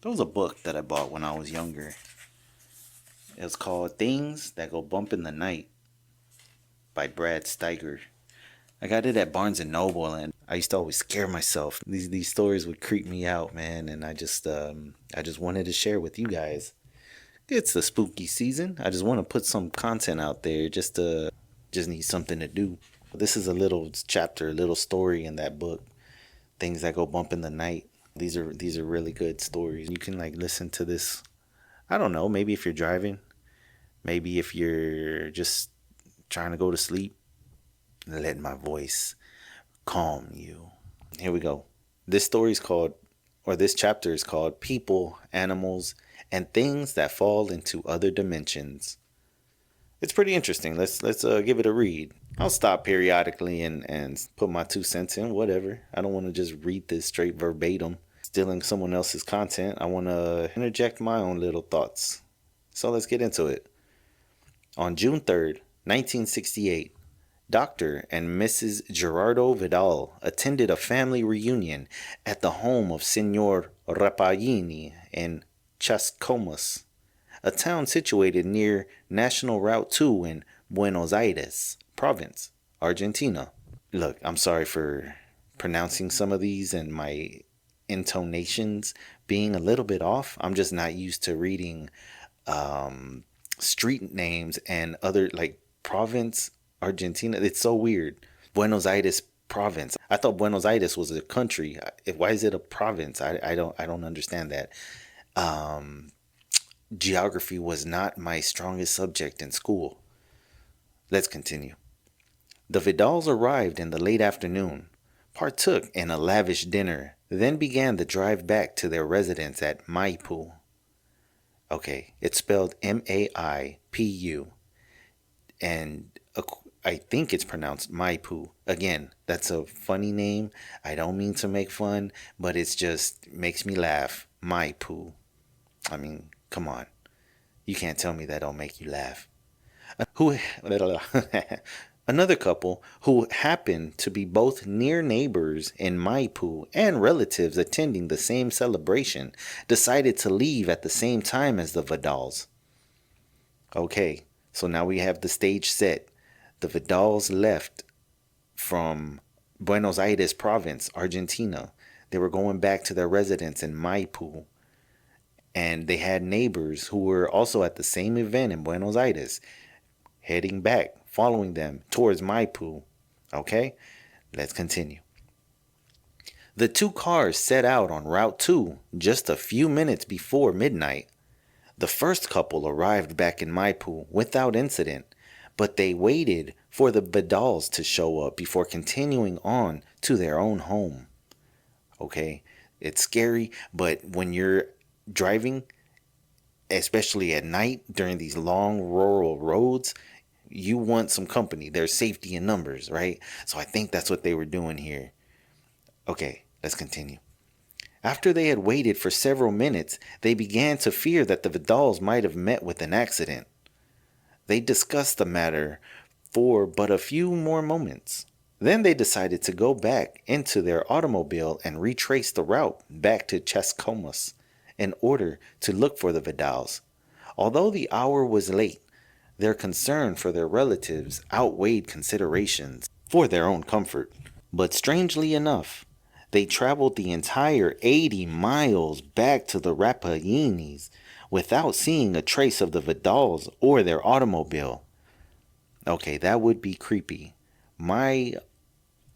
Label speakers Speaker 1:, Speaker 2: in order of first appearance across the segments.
Speaker 1: There was a book that I bought when I was younger. It was called Things That Go Bump in the Night by Brad Steiger. I got it at Barnes and Noble, and I used to always scare myself. These stories would creep me out, man, and I just wanted to share with you guys. It's the spooky season. I just want to put some content out there. Just need something to do. This is a little chapter, a little story in that book. Things that go bump in the night. These are really good stories. You can like listen to this. I don't know. Maybe if you're driving. Maybe if you're just trying to go to sleep. Let my voice calm you. Here we go. This story is called, or this chapter is called People, Animals, and Things That Fall into Other Dimensions. It's pretty interesting. Let's give it a read. I'll stop periodically and put my 2 cents in, whatever. I don't want to just read this straight verbatim, stealing someone else's content. I want to interject my own little thoughts. So let's get into it. On June 3rd, 1968, Dr. and Mrs. Gerardo Vidal attended a family reunion at the home of Senor Rapagini in Chascomús, a town situated near National Route 2 in Buenos Aires province, Argentina. Look, I'm sorry for pronouncing some of these and my intonations being a little bit off. I'm just not used to reading street names and other like province, Argentina. It's so weird. Buenos Aires province. I thought Buenos Aires was a country. Why is it a province? I don't understand that. Geography was not my strongest subject in school. Let's continue. The Vidals arrived in the late afternoon, partook in a lavish dinner, then began the drive back to their residence at Maipu. Okay, it's spelled Maipu, and I think it's pronounced Maipu. Again, that's a funny name. I don't mean to make fun, but it's just makes me laugh. Maipu. I mean, come on. You can't tell me that don't make you laugh. Who Another couple who happened to be both near neighbors in Maipu and relatives attending the same celebration decided to leave at the same time as the Vidals. Okay, so now we have the stage set. The Vidals left from Buenos Aires province, Argentina. They were going back to their residence in Maipu, and they had neighbors who were also at the same event in Buenos Aires, heading back, following them towards Maipu. Okay, let's continue. The two cars set out on Route 2 just a few minutes before midnight. The first couple arrived back in Maipu without incident, but they waited for the Vidals to show up before continuing on to their own home. Okay, it's scary, but when you're driving, especially at night during these long rural roads, you want some company. There's safety in numbers, right? So I think that's what they were doing here. Okay, let's continue. After they had waited for several minutes, they began to fear that the Vidals might have met with an accident. They discussed the matter for but a few more moments. Then they decided to go back into their automobile and retrace the route back to Chascomús in order to look for the Vidals. Although the hour was late, their concern for their relatives outweighed considerations for their own comfort. But strangely enough, they traveled the entire 80 miles back to the Rapaginis without seeing a trace of the Vidals or their automobile. Okay, that would be creepy. My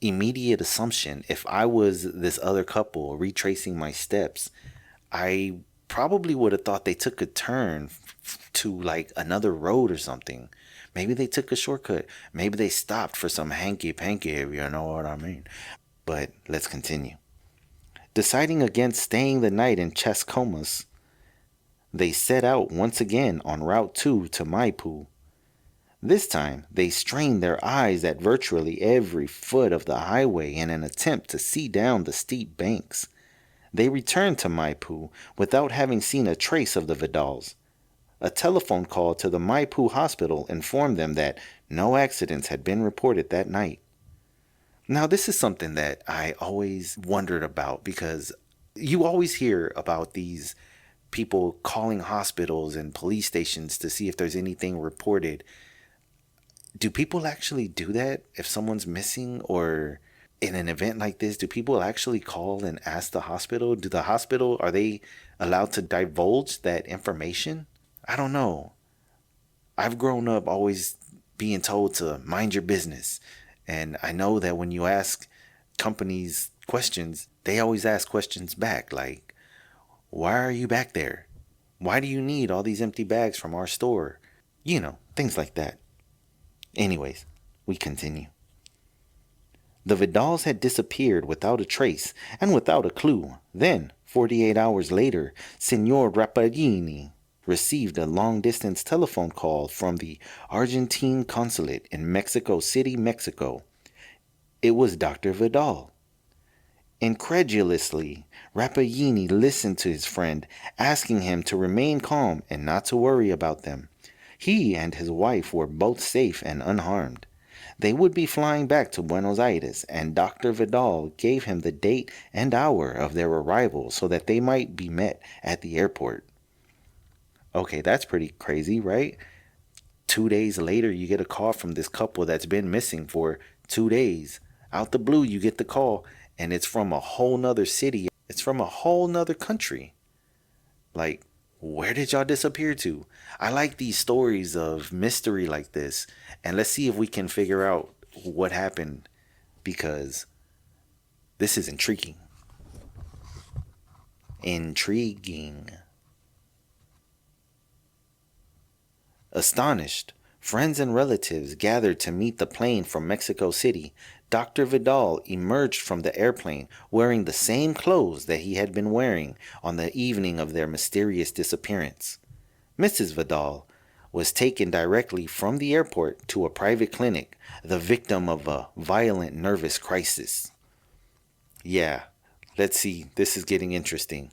Speaker 1: immediate assumption, if I was this other couple retracing my steps, I probably would have thought they took a turn to like another road or something. Maybe they took a shortcut. Maybe they stopped for some hanky panky, if you know what I mean. But let's continue. Deciding against staying the night in Chascomús, they set out once again on Route 2 to Maipu. This time, they strained their eyes at virtually every foot of the highway in an attempt to see down the steep banks. They returned to Maipu without having seen a trace of the Vidals. A telephone call to the Maipu hospital informed them that no accidents had been reported that night. Now, this is something that I always wondered about because you always hear about these people calling hospitals and police stations to see if there's anything reported. Do people actually do that if someone's missing, or in an event like this, do people actually call and ask the hospital? Do the hospital, are they allowed to divulge that information? I don't know. I've grown up always being told to mind your business. And I know that when you ask companies questions, they always ask questions back like, why are you back there? Why do you need all these empty bags from our store? You know, things like that. Anyways, we continue. The Vidals had disappeared without a trace and without a clue. Then, 48 hours later, Senor Rappaccini received a long-distance telephone call from the Argentine consulate in Mexico City, Mexico. It was Dr. Vidal. Incredulously, Rappaccini listened to his friend, asking him to remain calm and not to worry about them. He and his wife were both safe and unharmed. They would be flying back to Buenos Aires, and Dr. Vidal gave him the date and hour of their arrival so that they might be met at the airport. Okay, that's pretty crazy, right? 2 days later, you get a call from this couple that's been missing for 2 days. Out the blue, you get the call, and it's from a whole nother city. It's from a whole nother country. Like, where did y'all disappear to? I like these stories of mystery like this, and let's see if we can figure out what happened, because this is intriguing. Intriguing. Astonished, friends and relatives gathered to meet the plane from Mexico City. Dr. Vidal emerged from the airplane wearing the same clothes that he had been wearing on the evening of their mysterious disappearance. Mrs. Vidal was taken directly from the airport to a private clinic, the victim of a violent nervous crisis. Yeah, let's see, this is getting interesting.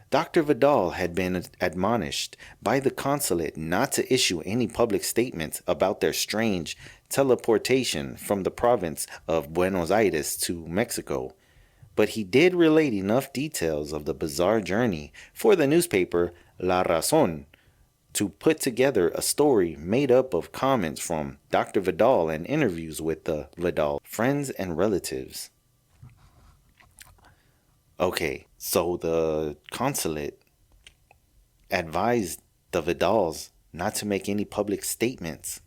Speaker 1: Dr. Vidal had been admonished by the consulate not to issue any public statements about their strange teleportation from the province of Buenos Aires to Mexico, but he did relate enough details of the bizarre journey for the newspaper La Razón to put together a story made up of comments from Dr. Vidal and interviews with the Vidal friends and relatives. Okay, so the consulate advised the Vidals not to make any public statements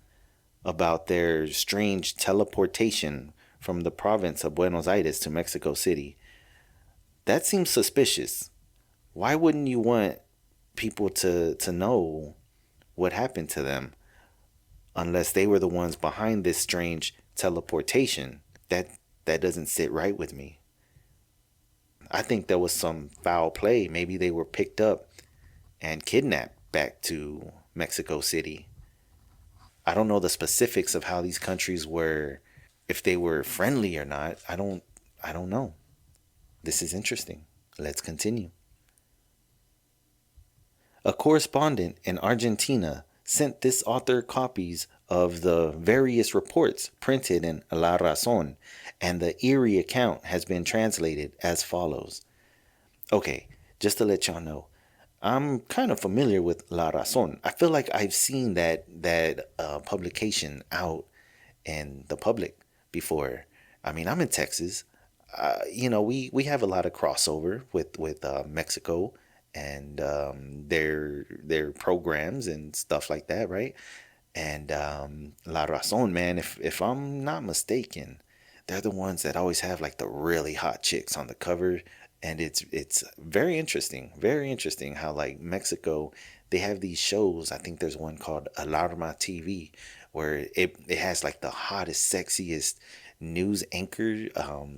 Speaker 1: about their strange teleportation from the province of Buenos Aires to Mexico City. That seems suspicious. Why wouldn't you want people to know what happened to them unless they were the ones behind this strange teleportation? That doesn't sit right with me. I think there was some foul play. Maybe they were picked up and kidnapped back to Mexico City. I don't know the specifics of how these countries were, if they were friendly or not. I don't know. This is interesting. Let's continue. A correspondent in Argentina sent this author copies of the various reports printed in La Razón, and the eerie account has been translated as follows. Okay, just to let y'all know, I'm kind of familiar with La Razón. I feel like I've seen that publication out in the public before. I mean, I'm in Texas. We have a lot of crossover with Mexico and their programs and stuff like that, right? And La Razón, man, if I'm not mistaken, they're the ones that always have like the really hot chicks on the cover, and it's very interesting how like Mexico, they have these shows. I think there's one called Alarma TV where it has like the hottest, sexiest news anchor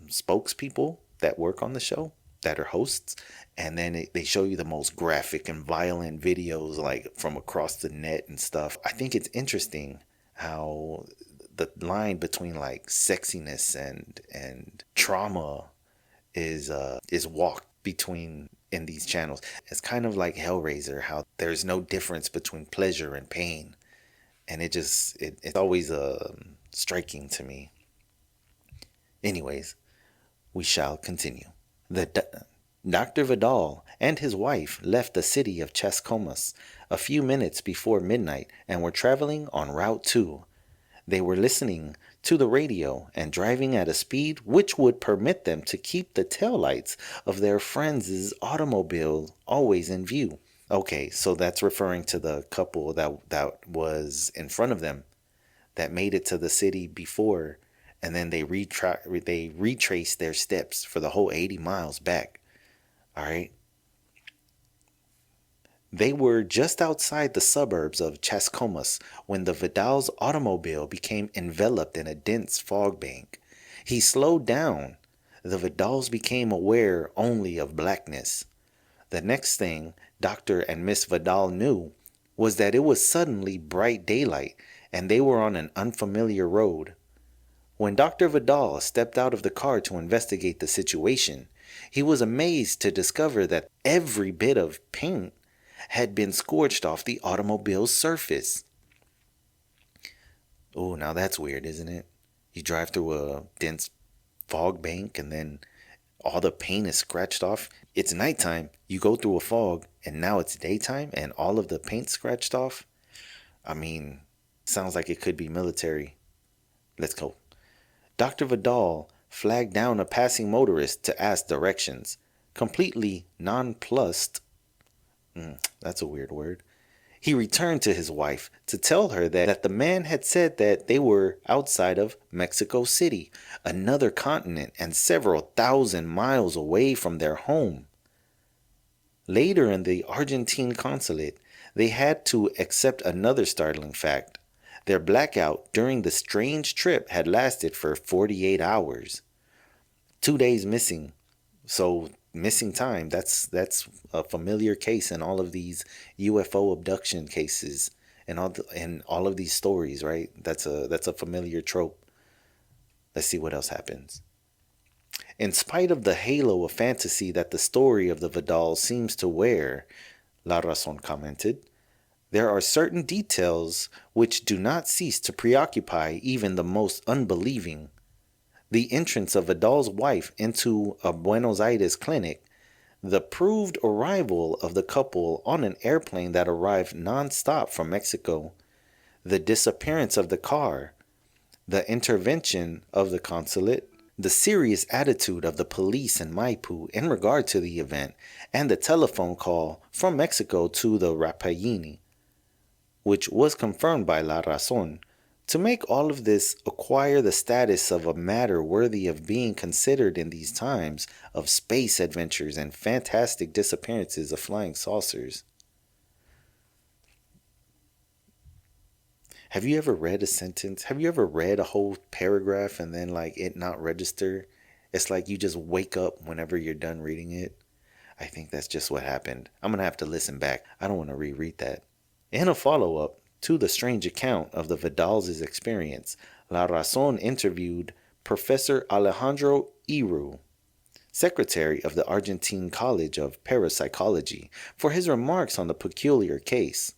Speaker 1: spokespeople that work on the show, that are hosts, and then they show you the most graphic and violent videos like from across the net and stuff. I think it's interesting how the line between like sexiness and trauma is walked between in these channels. It's kind of like Hellraiser, how there's no difference between pleasure and pain, and it's always striking to me. Anyways, we shall continue. Dr. Vidal and his wife left the city of Chascomas a few minutes before midnight and were traveling on Route 2. They were listening to the radio and driving at a speed which would permit them to keep the taillights of their friends' automobile always in view. Okay, so that's referring to the couple that was in front of them that made it to the city before, and then they retraced their steps for the whole 80 miles back. All right. They were just outside the suburbs of Chascomas when the Vidal's automobile became enveloped in a dense fog bank. He slowed down. The Vidals became aware only of blackness. The next thing Dr. and Miss Vidal knew was that it was suddenly bright daylight and they were on an unfamiliar road. When Dr. Vidal stepped out of the car to investigate the situation, he was amazed to discover that every bit of paint had been scorched off the automobile's surface. Oh, now that's weird, isn't it? You drive through a dense fog bank and then all the paint is scratched off. It's nighttime, you go through a fog, and now it's daytime and all of the paint scratched off. I mean, sounds like it could be military. Let's go. Dr. Vidal flagged down a passing motorist to ask directions. Completely nonplussed, that's a weird word, he returned to his wife to tell her that the man had said that they were outside of Mexico City, another continent and several thousand miles away from their home. Later in the Argentine consulate, they had to accept another startling fact. Their blackout during the strange trip had lasted for 48 hours. 2 days missing. So missing time, that's a familiar case in all of these UFO abduction cases and all of these stories, right? That's a familiar trope. Let's see what else happens. In spite of the halo of fantasy that the story of the Vidal seems to wear, La Razón commented, there are certain details which do not cease to preoccupy even the most unbelieving. The entrance of Vidal's wife into a Buenos Aires clinic, the proved arrival of the couple on an airplane that arrived non-stop from Mexico, the disappearance of the car, the intervention of the consulate, the serious attitude of the police in Maipú in regard to the event, and the telephone call from Mexico to the Rapellini, which was confirmed by La Razón, to make all of this acquire the status of a matter worthy of being considered in these times of space adventures and fantastic disappearances of flying saucers. Have you ever read a sentence? Have you ever read a whole paragraph and then like it not register? It's like you just wake up whenever you're done reading it. I think that's just what happened. I'm going to have to listen back. I don't want to reread that. In a follow-up to the strange account of the Vidal's experience, La Razón interviewed Professor Alejandro Iru, secretary of the Argentine College of Parapsychology, for his remarks on the peculiar case.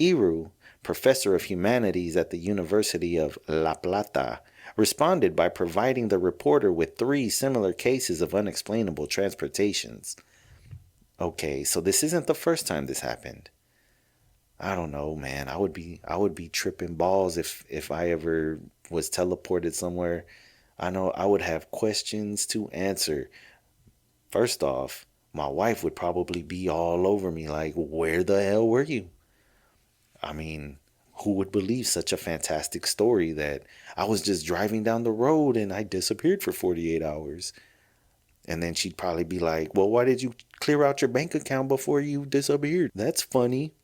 Speaker 1: Iru, professor of humanities at the University of La Plata, responded by providing the reporter with 3 similar cases of unexplainable transportations. Okay, so this isn't the first time this happened. I don't know, man. I would be tripping balls if I ever was teleported somewhere. I know I would have questions to answer. First off, my wife would probably be all over me like, where the hell were you? I mean, who would believe such a fantastic story that I was just driving down the road and I disappeared for 48 hours? And then she'd probably be like, well, why did you clear out your bank account before you disappeared? That's funny.